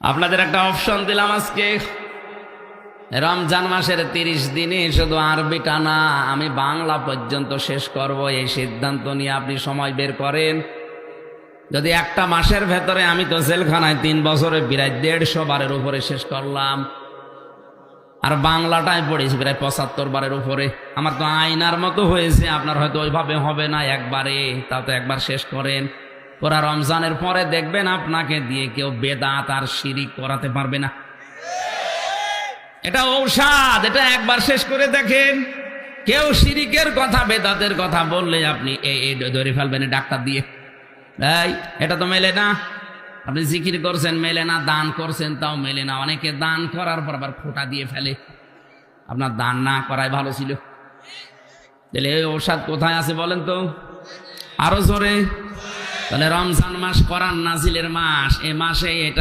আপনাদের একটা অপশন দিলাম আজকে, রমজান মাসের 30 দিনে শুধু আরবিটা না, আমি বাংলা পর্যন্ত শেষ করব, এই সিদ্ধান্ত নিয়ে আপনি সময় বের করেন। যদি একটা মাসের ভেতরে, আমি তো জেলখানায় 3 বছরে প্রায় 150 বারের উপরে শেষ করলাম, আর বাংলাটাই পড়েছি প্রায় 75 বারের উপরে। আমার তো আয়নার মতো হয়েছে, আপনার হয়তো ওইভাবে হবে না একবারে, তাও তো একবার শেষ করেন। পুরা রমজানের পরে দেখবেন আপনাকে দিয়ে কেউ বেদাত আর শিরিক করাতে পারবে না। এটা ঔষধ, এটা একবার শেষ করে দেখেন। কেউ শিরিকের কথা বেদাতের কথা বললে আপনি এই ধরে ফেলবেন ডাক্তার দিয়ে। এই এটা তো মেলে না, আপনি জিকির করছেন মেলে না, দান করছেন তাও মেলে না। অনেকে দান করার পর আবার খোঁটা দিয়ে ফেলে। আপনার দান না করাই ভালো ছিল। তাহলে এই ঔষধ কোথায় আছে বলেন তো, আরো জোরে। তাহলে রমজান মাস কোরআন নাজিলের মাস, এ মাসে এটা